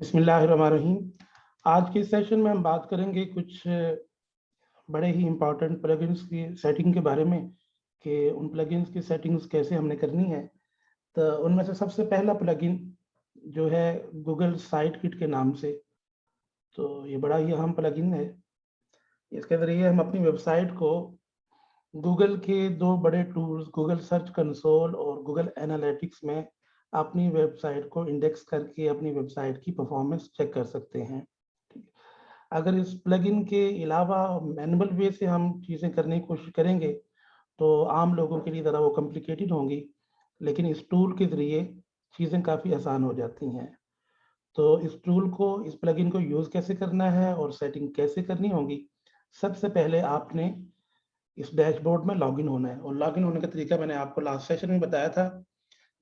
बिस्मिल्लाहिर्रहमानिर्रहीम। आज के सेशन में हम बात करेंगे कुछ बड़े ही इम्पोर्टेंट प्लगइन्स की सेटिंग के बारे में कि उन प्लगइन्स की सेटिंग्स कैसे हमने करनी है। तो उनमें से सबसे पहला प्लगइन जो है गूगल साइट किट के नाम से, तो ये बड़ा ही अहम प्लगइन है। इसके ज़रिए हम अपनी वेबसाइट को गूगल के 2 बड़े टूल्स गूगल सर्च कंसोल और गूगल एनालिटिक्स में अपनी वेबसाइट को इंडेक्स करके अपनी वेबसाइट की परफॉर्मेंस चेक कर सकते हैं। ठीक है। अगर इस प्लगइन के अलावा मैनुअल वे से हम चीज़ें करने की कोशिश करेंगे तो आम लोगों के लिए ज़रा वो कॉम्प्लिकेटेड होंगी, लेकिन इस टूल के ज़रिए चीज़ें काफ़ी आसान हो जाती हैं। तो इस टूल को, इस प्लगइन को यूज़ कैसे करना है और सेटिंग कैसे करनी होगी, सबसे पहले आपने इस डैशबोर्ड में लॉगिन होना है। और लॉगिन होने का तरीका मैंने आपको लास्ट सेशन में बताया था।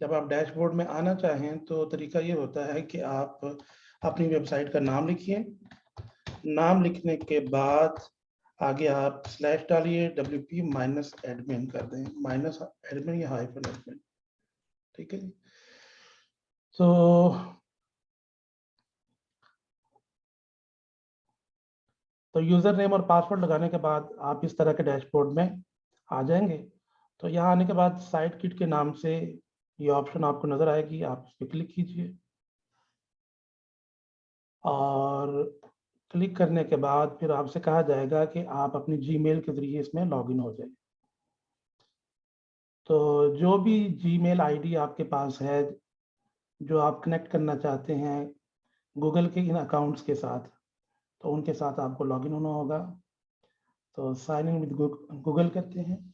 जब आप डैशबोर्ड में आना चाहें तो तरीका ये होता है कि आप अपनी वेबसाइट का नाम लिखिए। नाम लिखने के बाद आगे आप स्लैश डालिए, WP -admin कर दें, -admin या -admin। ठीक है जी। तो यूज़र नेम और पासवर्ड लगाने के बाद आप इस तरह के डैशबोर्ड में आ जाएंगे। तो यहाँ आने के बाद साइट किट के नाम से ये ऑप्शन आपको नज़र आएगी, आप इस पर क्लिक कीजिए और क्लिक करने के बाद फिर आपसे कहा जाएगा कि आप अपनी जीमेल के ज़रिए इसमें लॉगिन हो जाइए। तो जो भी जीमेल आईडी आपके पास है, जो आप कनेक्ट करना चाहते हैं गूगल के इन अकाउंट्स के साथ, तो उनके साथ आपको लॉगिन होना होगा। तो साइन इन विद गूगल करते हैं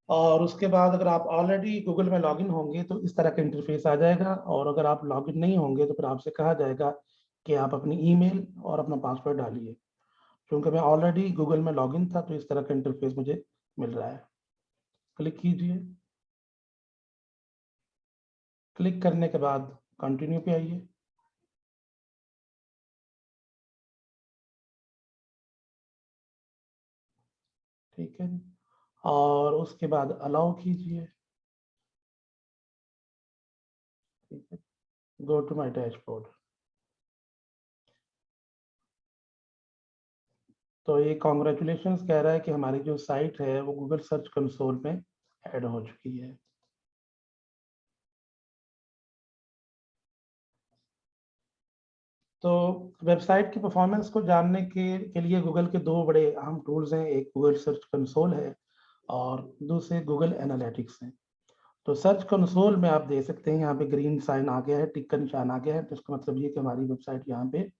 और उसके बाद अगर आप ऑलरेडी गूगल में लॉगिन होंगे तो इस तरह का इंटरफेस आ जाएगा, और अगर आप लॉगिन नहीं होंगे तो फिर आपसे कहा जाएगा कि आप अपनी ईमेल और अपना पासवर्ड डालिए। क्योंकि मैं ऑलरेडी गूगल में लॉगिन था तो इस तरह का इंटरफेस मुझे मिल रहा है। क्लिक कीजिए। क्लिक करने के बाद कंटिन्यू पे आइए। ठीक है, और उसके बाद अलाउ कीजिए। ठीक है, गो टू माय डैशबोर्ड। तो ये कॉन्ग्रेचुलेशंस कह रहा है कि हमारी जो साइट है वो गूगल सर्च कंसोल में ऐड हो चुकी है। तो वेबसाइट की परफॉर्मेंस को जानने के लिए गूगल के 2 बड़े अहम टूल्स हैं, एक गूगल सर्च कंसोल है और दूसरे गूगल एनालिटिक्स हैं। तो सर्च कंसोल में आप देख सकते हैं यहाँ पे ग्रीन साइन आ गया है, टिक का निशान आ गया है, तो इसका मतलब ये कि हमारी वेबसाइट यहाँ पे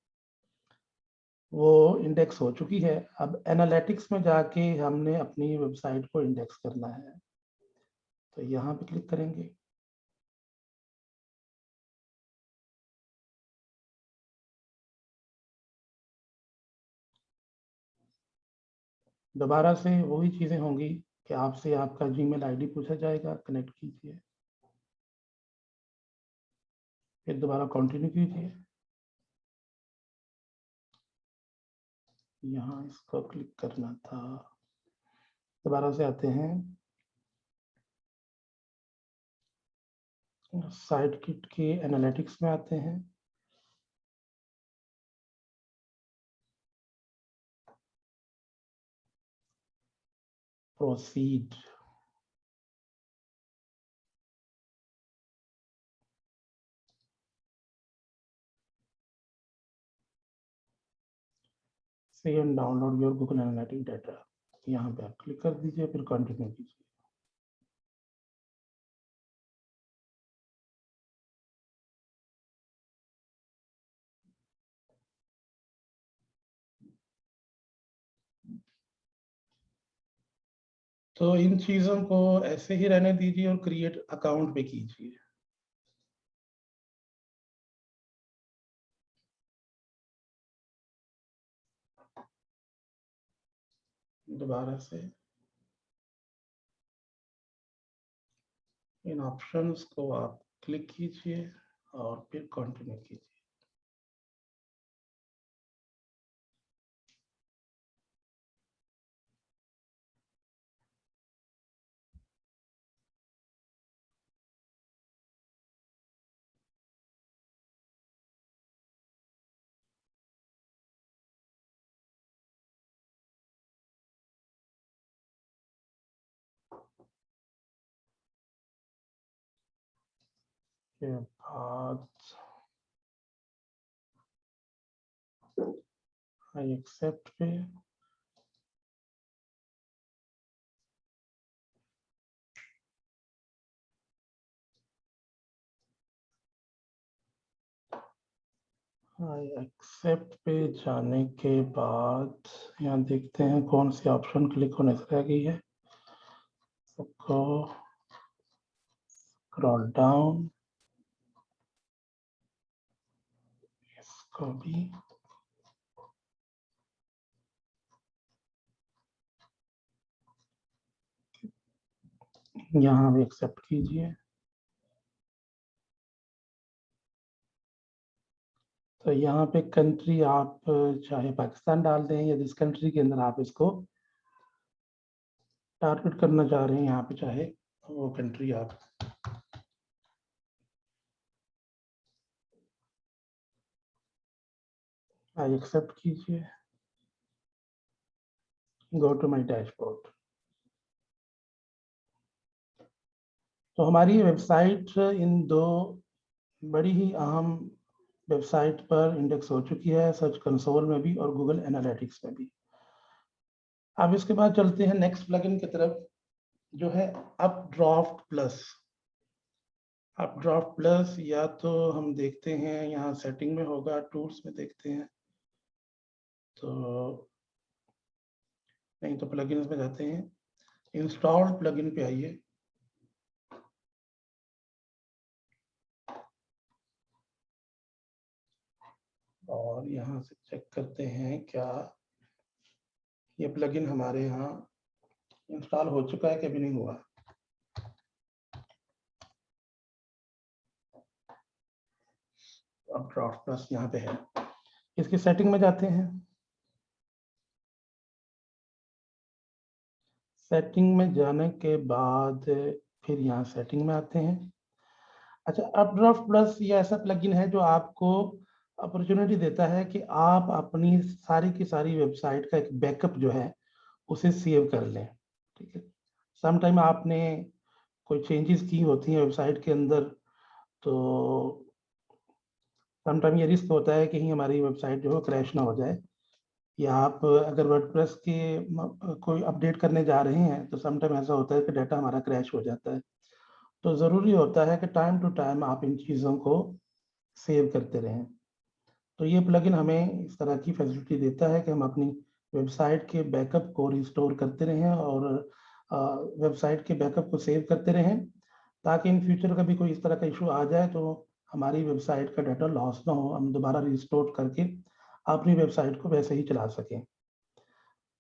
वो इंडेक्स हो चुकी है। अब एनालिटिक्स में जाके हमने अपनी वेबसाइट को इंडेक्स करना है, तो यहाँ पे क्लिक करेंगे। दोबारा से वही चीज़ें होंगी कि आपसे आपका जीमेल आईडी पूछा जाएगा, कनेक्ट कीजिए, फिर दोबारा कंटिन्यू कीजिए। यहाँ इसको क्लिक करना था। दोबारा से आते हैं, साइट किट के एनालिटिक्स में आते हैं। Proceed. Save and download your Google analytic data, यहाँ पे आप क्लिक कर दीजिए, फिर कंटिन्यू कीजिए। तो इन चीज़ों को ऐसे ही रहने दीजिए और क्रिएट अकाउंट पे कीजिए। दोबारा से इन ऑप्शंस को आप क्लिक कीजिए और फिर कंटिन्यू कीजिए। के बाद आई एक्सेप्ट पे आई एक्सेप्ट पे जाने के बाद यहाँ देखते हैं कौन सी ऑप्शन क्लिक होने से रह गई है। सबको स्क्रॉल डाउन, इसको भी यहाँ भी एक्सेप्ट कीजिए। तो यहाँ पे कंट्री आप चाहे पाकिस्तान डाल दें या जिस कंट्री के अंदर आप इसको टारगेट करना चाह रहे हैं, यहाँ पे चाहे वो कंट्री आप आई एक्सेप्ट कीजिए। Go to my dashboard. तो हमारी वेबसाइट इन दो बड़ी ही अहम वेबसाइट पर इंडेक्स हो चुकी है, सर्च कंसोल में भी और गूगल एनालिटिक्स में भी। अब इसके बाद चलते हैं नेक्स्ट प्लगइन की तरफ, जो है अपड्राफ्ट प्लस। अपड्राफ्ट प्लस या तो हम देखते हैं यहाँ सेटिंग में होगा, टूल्स में देखते हैं, तो नहीं तो प्लगइन्स में जाते हैं, इंस्टॉल्ड प्लगइन पे आइए। और यहाँ से चेक करते हैं क्या ये प्लगइन हमारे यहाँ इंस्टॉल हो चुका है कि अभी नहीं हुआ। अपड्राफ्ट प्लस यहाँ पे है, इसकी सेटिंग में जाते हैं। सेटिंग में जाने के बाद फिर यहाँ सेटिंग में आते हैं। अच्छा, अपड्राफ्ट प्लस ये ऐसा प्लगइन है जो आपको अपॉर्चुनिटी देता है कि आप अपनी सारी की सारी वेबसाइट का एक बैकअप जो है उसे सेव कर लें। ठीक है, सम टाइम आपने कोई चेंजेस की होती हैं वेबसाइट के अंदर, तो सम टाइम ये रिस्क होता है कि हमारी वेबसाइट जो है क्रैश ना हो जाए, या आप अगर वर्डप्रेस के कोई अपडेट करने जा रहे हैं तो सम टाइम ऐसा होता है कि डाटा हमारा क्रैश हो जाता है। तो ज़रूरी होता है कि टाइम टू टाइम आप इन चीज़ों को सेव करते रहें। तो ये प्लगइन हमें इस तरह की फैसिलिटी देता है कि हम अपनी वेबसाइट के बैकअप को रिस्टोर करते रहें और वेबसाइट के बैकअप को सेव करते रहें, ताकि इन फ्यूचर कभी कोई इस तरह का इशू आ जाए तो हमारी वेबसाइट का डाटा लॉस ना हो, हम दोबारा रिस्टोर करके अपनी वेबसाइट को वैसे ही चला सकें।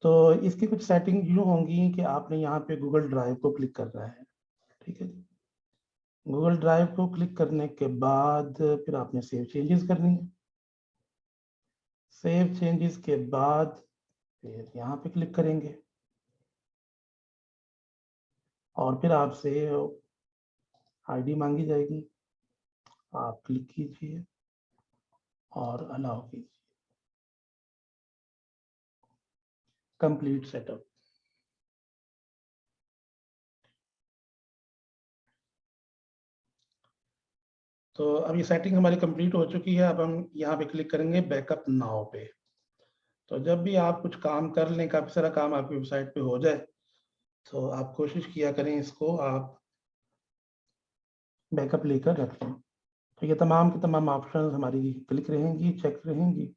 तो इसकी कुछ सेटिंग यूँ होंगी कि आपने यहाँ पे गूगल ड्राइव को क्लिक करना है। ठीक है, गूगल ड्राइव को क्लिक करने के बाद फिर आपने सेव चेंजेस करनी है। सेव चेंजेस के बाद फिर यहाँ पे क्लिक करेंगे और फिर आपसे आईडी मांगी जाएगी, आप क्लिक कीजिए और अलाउ कीजिए। Complete setup. तो अब ये सेटिंग हमारी कंप्लीट हो चुकी है। अब हम यहाँ पे क्लिक करेंगे बैकअप नाउ पे। तो जब भी आप कुछ काम कर लें, काफ़ी सारा काम आपकी वेबसाइट पे हो जाए, तो आप कोशिश किया करें इसको आप बैकअप लेकर रख लें। तो ये तमाम की तमाम ऑप्शन हमारी क्लिक रहेंगी, चेक रहेंगी,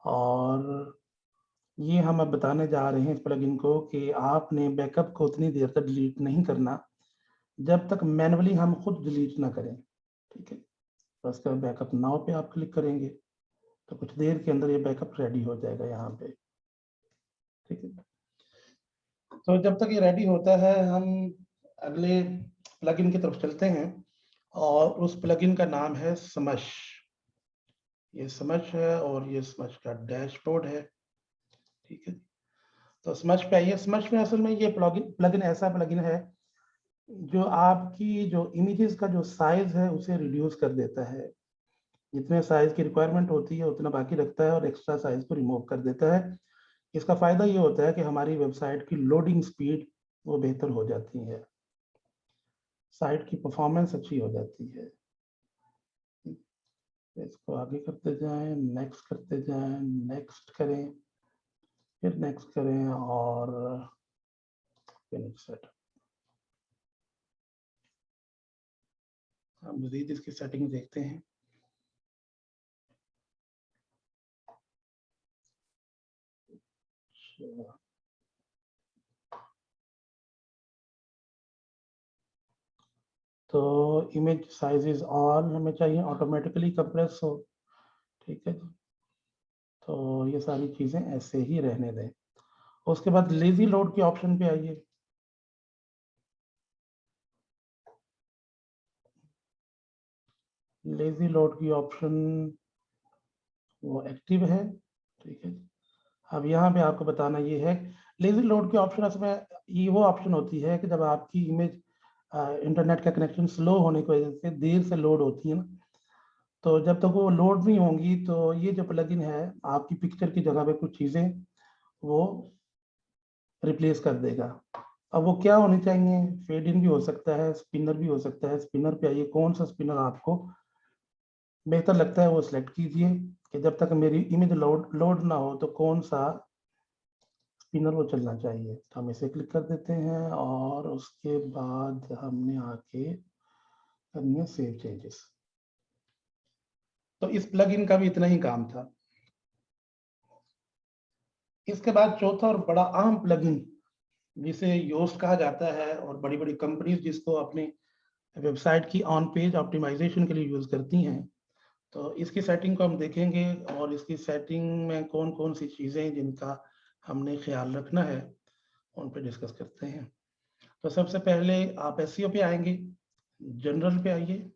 और ये हम अब बताने जा रहे हैं इस प्लगइन को कि आपने बैकअप को उतनी देर तक डिलीट नहीं करना जब तक मैनुअली हम खुद डिलीट ना करें। ठीक है, तो उसके बाद बैकअप नाउ पे आप क्लिक करेंगे तो कुछ देर के अंदर ये बैकअप रेडी हो जाएगा यहाँ पे। ठीक है, तो जब तक ये रेडी होता है हम अगले प्लगइन की तरफ चलते हैं, और उस प्लगइन का नाम है समश। ये समश है और ये समश का डैशबोर्ड है। ठीक है, तो समश पे आइए। समश में असल में ये प्लगइन ऐसा प्लगइन है जो आपकी जो इमेजेस का जो साइज है उसे रिड्यूस कर देता है। जितने साइज की रिक्वायरमेंट होती है उतना बाकी रखता है और एक्स्ट्रा साइज को रिमूव कर देता है। इसका फायदा ये होता है कि हमारी वेबसाइट की लोडिंग स्पीड वो बेहतर हो जाती है, साइट की परफॉर्मेंस अच्छी हो जाती है। इसको आगे करते जाएं, नेक्स्ट करते जाएं, नेक्स्ट करें, फिर नेक्स्ट करें और फिनिश सेट। अब मजीद इसकी सेटिंग देखते हैं। तो इमेज साइज इज ऑल हमें चाहिए, ऑटोमेटिकली कंप्रेस हो, ठीक है जी। तो ये सारी चीजें ऐसे ही रहने दें। उसके बाद लेजी लोड के ऑप्शन पे आइए। लेजी लोड की ऑप्शन वो एक्टिव है, ठीक है। अब यहाँ पे आपको बताना ये है, लेजी लोड के ऑप्शन इसमें ये वो ऑप्शन होती है कि जब आपकी इमेज इंटरनेट का कनेक्शन स्लो होने की वजह से देर से लोड होती है ना, तो जब तक वो लोड नहीं होंगी तो ये जो प्लगइन है आपकी पिक्चर की जगह पे कुछ चीज़ें वो रिप्लेस कर देगा। अब वो क्या होनी चाहिए, फेड इन भी हो सकता है, स्पिनर भी हो सकता है। स्पिनर पे आइए, कौन सा स्पिनर आपको बेहतर लगता है वो सिलेक्ट कीजिए कि जब तक मेरी इमेज लोड ना हो तो कौन सा स्पिनर वो चलना चाहिए। तो हम इसे क्लिक कर देते हैं और उसके बाद हमने आके करनी है सेव चेंजेस। तो इस प्लगइन का भी इतना ही काम था। इसके बाद चौथा और बड़ा अहम प्लगइन जिसे योस्ट कहा जाता है और बड़ी बड़ी कंपनीज जिसको अपने वेबसाइट की ऑन पेज ऑप्टिमाइजेशन के लिए यूज करती हैं, तो इसकी सेटिंग को हम देखेंगे और इसकी सेटिंग में कौन कौन सी चीजें जिनका हमने ख्याल रखना है उन पे डिस्कस करते हैं। तो सबसे पहले आप एसईओ पे आएंगे, जनरल पे आइए।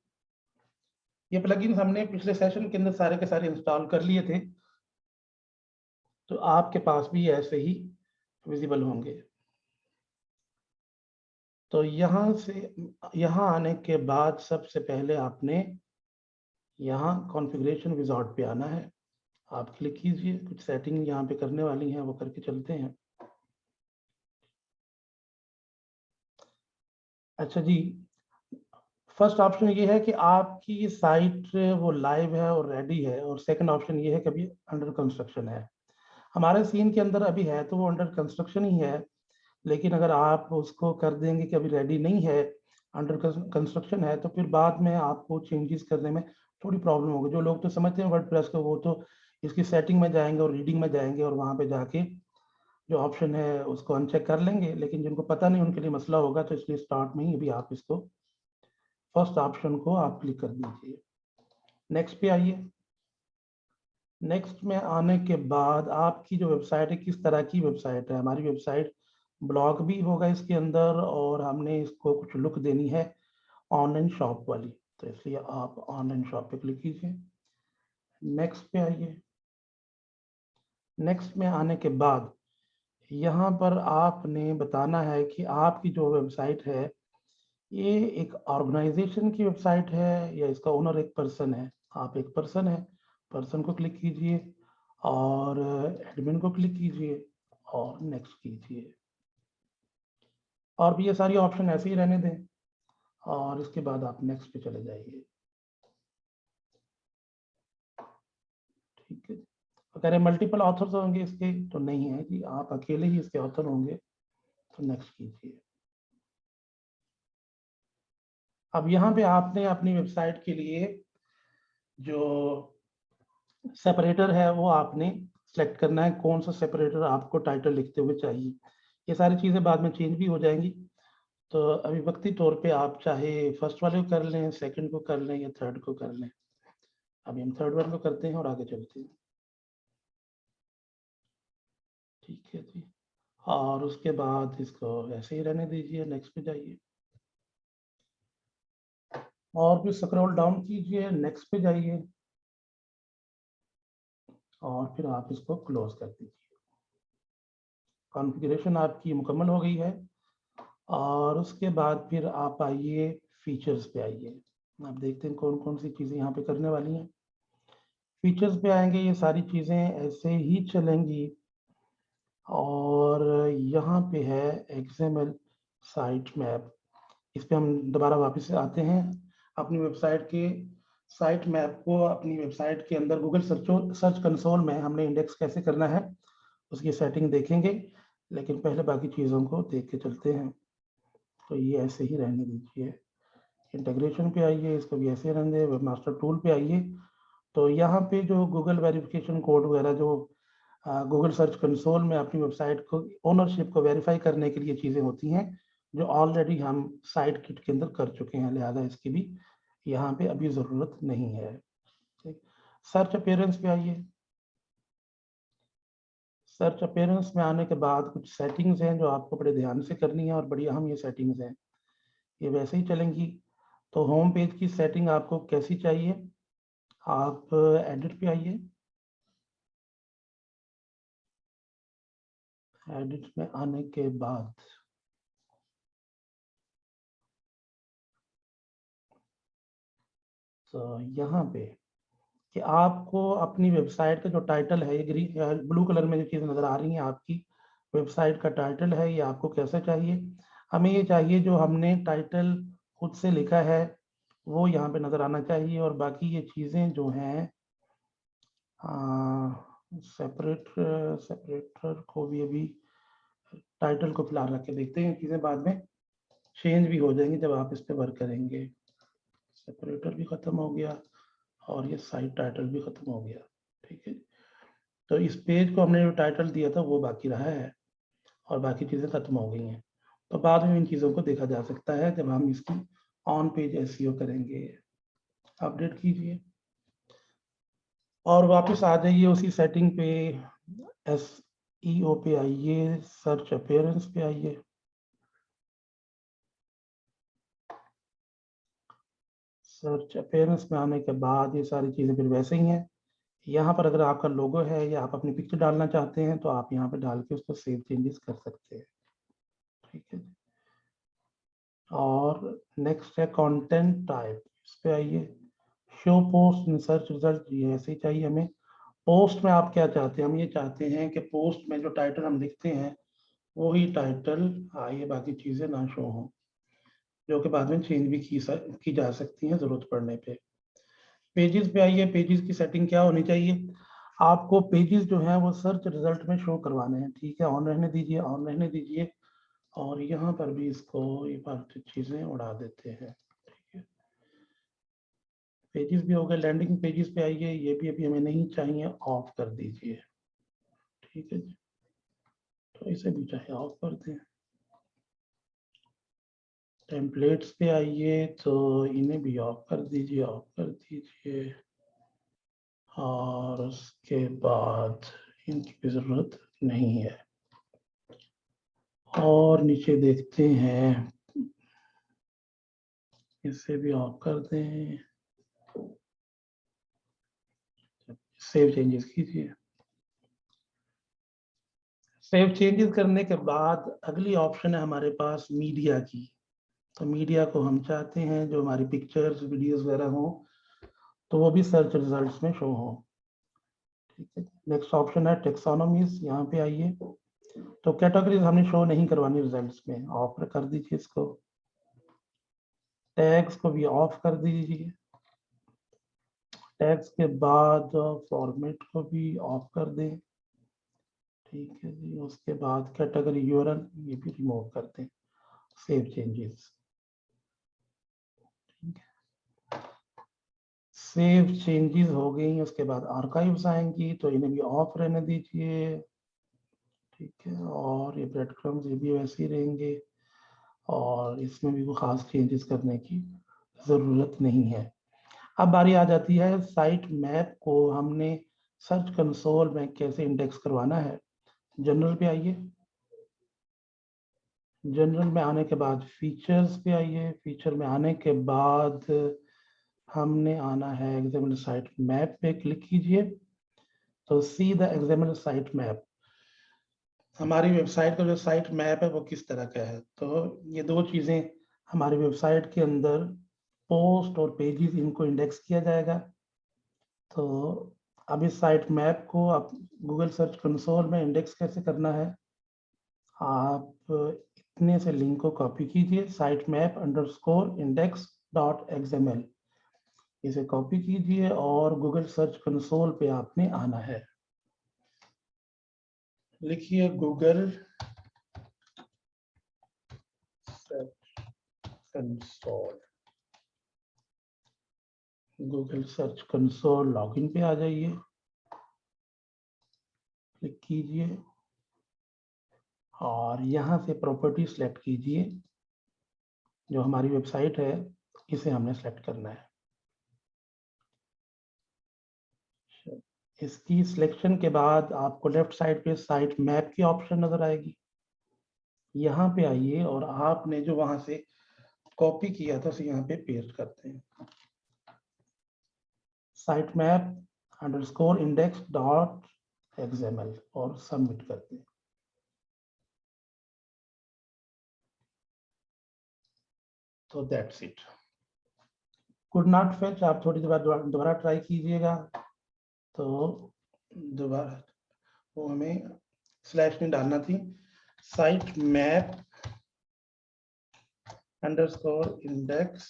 ये प्लगइन हमने पिछले सेशन के अंदर सारे के सारे इंस्टॉल कर लिए थे, तो आपके पास भी ऐसे ही विजिबल होंगे। तो यहाँ से यहाँ आने के बाद सबसे पहले आपने यहाँ कॉन्फ़िगरेशन विज़ार्ड पे आना है। आप क्लिक कीजिए, कुछ सेटिंग यहाँ पे करने वाली हैं वो करके चलते हैं। अच्छा जी, फर्स्ट ऑप्शन ये है कि आपकी साइट वो लाइव है और रेडी है, और सेकंड ऑप्शन ये है कि अभी अंडर कंस्ट्रक्शन है। हमारे सीन के अंदर अभी है तो वो अंडर कंस्ट्रक्शन ही है, लेकिन अगर आप उसको कर देंगे कि अभी रेडी नहीं है, अंडर कंस्ट्रक्शन है, तो फिर बाद में आपको चेंजेस करने में थोड़ी प्रॉब्लम होगी। जो लोग तो समझते हैं वर्डप्रेस को वो तो इसकी सेटिंग में जाएंगे और रीडिंग में जाएंगे और वहाँ पे जाके जो ऑप्शन है उसको अनचेक कर लेंगे, लेकिन जिनको पता नहीं उनके लिए मसला होगा। तो इसलिए स्टार्ट में ही अभी आप इसको फर्स्ट ऑप्शन को आप क्लिक कर दीजिए। नेक्स्ट पे आइए। नेक्स्ट में आने के बाद आपकी जो वेबसाइट है किस तरह की वेबसाइट है। हमारी वेबसाइट ब्लॉग भी होगा इसके अंदर और हमने इसको कुछ लुक देनी है ऑनलाइन शॉप वाली, तो इसलिए आप ऑनलाइन शॉप पे क्लिक कीजिए। नेक्स्ट पे आइए। नेक्स्ट में आने के बाद यहाँ पर आपने बताना है कि आपकी जो वेबसाइट है ये एक ऑर्गेनाइजेशन की वेबसाइट है या इसका ओनर एक पर्सन है। आप एक पर्सन है, पर्सन को क्लिक कीजिए और एडमिन को क्लिक कीजिए और नेक्स्ट कीजिए। और भी ये सारी ऑप्शन ऐसे ही रहने दें और इसके बाद आप नेक्स्ट पे चले जाइए। ठीक है, तो कह रहे मल्टीपल ऑथर्स होंगे इसके, तो नहीं है कि आप अकेले ही इसके ऑथर होंगे, तो नेक्स्ट कीजिए। अब यहाँ पे आपने अपनी वेबसाइट के लिए जो सेपरेटर है वो आपने सेलेक्ट करना है, कौन सा सेपरेटर आपको टाइटल लिखते हुए चाहिए। ये सारी चीज़ें बाद में चेंज भी हो जाएंगी, तो अभी वक्ती तौर पे आप चाहे फर्स्ट वाले को कर लें, सेकंड को कर लें या थर्ड को कर लें। अभी हम थर्ड वाले को करते हैं और आगे चलते हैं। ठीक है जी, और उसके बाद इसको ऐसे ही रहने दीजिए, नेक्स्ट पे जाइए और फिर स्क्रॉल डाउन कीजिए, नेक्स्ट पे जाइए और फिर आप इसको क्लोज कर दीजिए। कॉन्फ़िगरेशन आपकी मुकम्मल हो गई है और उसके बाद फिर आप आइए फीचर्स पे आइए। आप देखते हैं कौन कौन सी चीज़ें यहाँ पे करने वाली हैं। फीचर्स पे आएंगे, ये सारी चीज़ें ऐसे ही चलेंगी और यहाँ पे है XML साइट मैप। इस पे हम दोबारा वापस से आते हैं अपनी वेबसाइट के साइट मैप को अपनी वेबसाइट के अंदर गूगल सर्च कंसोल में हमने इंडेक्स कैसे करना है उसकी सेटिंग देखेंगे, लेकिन पहले बाकी चीज़ों को देख के चलते हैं। तो ये ऐसे ही रहने दीजिए। इंटीग्रेशन पे आइए, इसको भी ऐसे रहने दें। वेबमास्टर टूल पे आइए, तो यहाँ पे जो गूगल वेरिफिकेशन कोड वगैरह जो गूगल सर्च कंसोल में अपनी वेबसाइट को ओनरशिप को वेरीफाई करने के लिए चीज़ें होती हैं जो ऑलरेडी हम साइट किट के अंदर कर चुके हैं, लिहाजा इसकी भी यहाँ पे अभी ज़रूरत नहीं है। ठीक, सर्च अपीयरेंस पे आइए। सर्च अपीयरेंस में आने के बाद कुछ सेटिंग्स हैं जो आपको बड़े ध्यान से करनी है और बड़ी अहम ये सेटिंग्स हैं, ये वैसे ही चलेंगी। तो होम पेज की सेटिंग आपको कैसी चाहिए, आप एडिट पे आइए। एडिट में आने के बाद तो यहाँ पे कि आपको अपनी वेबसाइट का जो टाइटल है, ये ग्रीन ब्लू कलर में जो चीज़ नज़र आ रही है आपकी वेबसाइट का टाइटल है, ये आपको कैसा चाहिए। हमें ये चाहिए जो हमने टाइटल खुद से लिखा है वो यहाँ पे नज़र आना चाहिए, और बाकी ये चीज़ें जो हैं सेपरेटर को भी अभी टाइटल को फिलहाल रख के देखते हैं, चीज़ें बाद में चेंज भी हो जाएंगी जब आप इस पर वर्क करेंगे। सेपरेटर भी ख़त्म हो गया और ये साइट टाइटल भी ख़त्म हो गया। ठीक है, तो इस पेज को हमने जो टाइटल दिया था वो बाकी रहा है और बाकी चीज़ें ख़त्म हो गई हैं। तो बाद में इन चीज़ों को देखा जा सकता है जब हम इसकी ऑन पेज एसईओ करेंगे। अपडेट कीजिए और वापस आ जाइए उसी सेटिंग पे, एसईओ पे आइए, सर्च अपीयरेंस पे आइए। सर्च अपीयरेंस में आने के बाद ये सारी चीज़ें फिर वैसे ही हैं। यहाँ पर अगर आपका लोगो है या आप अपनी पिक्चर डालना चाहते हैं तो आप यहाँ पे डाल के उसको सेव चेंजेस कर सकते हैं। ठीक है, और नेक्स्ट है कंटेंट टाइप, इस पे आइए। Show post in search result, ये ऐसे ही चाहिए हमें। पोस्ट में आप क्या चाहते हैं, हम ये चाहते हैं कि पोस्ट में जो टाइटल हम लिखते हैं वही टाइटल आइए, बाकी चीज़ें ना शो हों, जो कि बाद में चेंज भी की जा सकती हैं ज़रूरत पड़ने पे। पेजेस पे आइए। पेजेस की सेटिंग क्या होनी चाहिए, आपको पेजेस जो हैं वो सर्च रिजल्ट में शो करवाने हैं। ठीक है, ऑन रहने दीजिए, ऑन रहने दीजिए, और यहाँ पर भी इसको ये फालतू चीज़ें उड़ा देते हैं। ठीक है, पेजेस भी हो गए। लैंडिंग पेजेस पे आइए, ये भी अभी हमें नहीं चाहिए, ऑफ कर दीजिए। ठीक है जी, तो इसे भी चाहे ऑफ कर दें। टेम्पलेट्स पे आइए तो इन्हें भी ऑफ कर दीजिए, ऑफ कर दीजिए, और उसके बाद इनकी भी ज़रूरत नहीं है। और नीचे देखते हैं, इसे भी ऑफ कर दें, सेव चेंजेस कीजिए। सेव चेंजेस करने के बाद अगली ऑप्शन है हमारे पास मीडिया की। तो मीडिया को हम चाहते हैं जो हमारी पिक्चर्स वीडियोस वगैरह हो तो वो भी सर्च रिजल्ट्स में शो हो। ठीक है, नेक्स्ट ऑप्शन है टेक्सोनॉमीज, यहाँ पे आइए। तो कैटेगरीज हमने शो नहीं करवानी रिजल्ट्स में, ऑफ कर दीजिए इसको। टैग्स को भी ऑफ कर दीजिए। टैग्स के बाद फॉर्मेट को भी ऑफ कर दें। ठीक है जी, उसके बाद कैटेगरी यूआरएल ये भी रिमूव कर दें। Save changes. सेव चेंजेस हो गई, उसके बाद आर्काइव्स आएंगी तो इन्हें भी ऑफ रहने दीजिए। ठीक है, और ये ब्रेड क्रम्स ये भी वैसे ही रहेंगे और इसमें भी कोई खास चेंजेस करने की ज़रूरत नहीं है। अब बारी आ जाती है साइट मैप को हमने सर्च कंसोल में कैसे इंडेक्स करवाना है। जनरल पे आइए। जनरल में आने के बाद फीचर्स पे आइए। फीचर में आने के बाद हमने आना है एग्जामिनर साइट मैप पे क्लिक कीजिए। तो see the examiner site map, हमारी वेबसाइट का जो साइट मैप है वो किस तरह का है। तो ये दो चीज़ें हमारी वेबसाइट के अंदर, पोस्ट और पेजेस, इनको इंडेक्स किया जाएगा। तो अब इस साइट मैप को आप गूगल सर्च कंसोल में इंडेक्स कैसे करना है, आप इतने से लिंक को कॉपी कीजिए, site map underscore index dot XML. इसे कॉपी कीजिए और गूगल सर्च कंसोल पे आपने आना है। लिखिए Google search console. Google search console login पे आ जाइए, क्लिक कीजिए और यहाँ से प्रॉपर्टी सेलेक्ट कीजिए। जो हमारी वेबसाइट है इसे हमने सेलेक्ट करना है। इसकी सिलेक्शन के बाद आपको लेफ्ट साइड पे साइट मैप की ऑप्शन नजर आएगी। यहाँ पे आइए और आपने जो वहां से कॉपी किया था उसे यहाँ पे पेस्ट करते हैं। Site map underscore index dot XML और सबमिट करते हैं। तो that's it. Could not fetch, आप थोड़ी देर बाद दोबारा ट्राई कीजिएगा तो दोबारा वो हमें स्लैश नहीं डालना थी, site map underscore index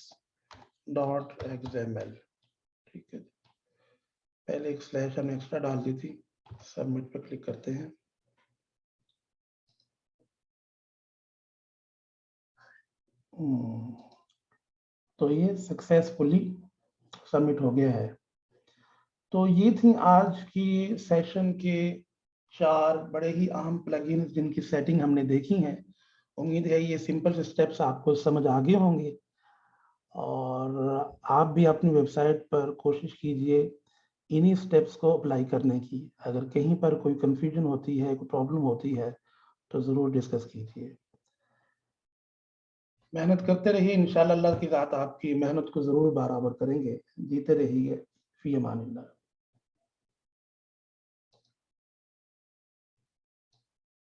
dot XML। ठीक है, पहले एक स्लैश हमने एक्स्ट्रा डाल दी थी। सबमिट पर क्लिक करते हैं। तो ये सक्सेसफुली सबमिट हो गया है। तो ये थी आज की सेशन के 4 बड़े ही अहम प्लगइन्स जिनकी सेटिंग हमने देखी है। उम्मीद है ये सिंपल स्टेप्स आपको समझ आ गए होंगे और आप भी अपनी वेबसाइट पर कोशिश कीजिए इन्हीं स्टेप्स को अप्लाई करने की। अगर कहीं पर कोई कंफ्यूजन होती है, कोई प्रॉब्लम होती है तो ज़रूर डिस्कस कीजिए। मेहनत करते रहिए, इंशाल्लाह अल्लाह की ज़ात आपकी मेहनत को ज़रूर बराबर करेंगे। जीते रहिए। फी अमानिल्लाह।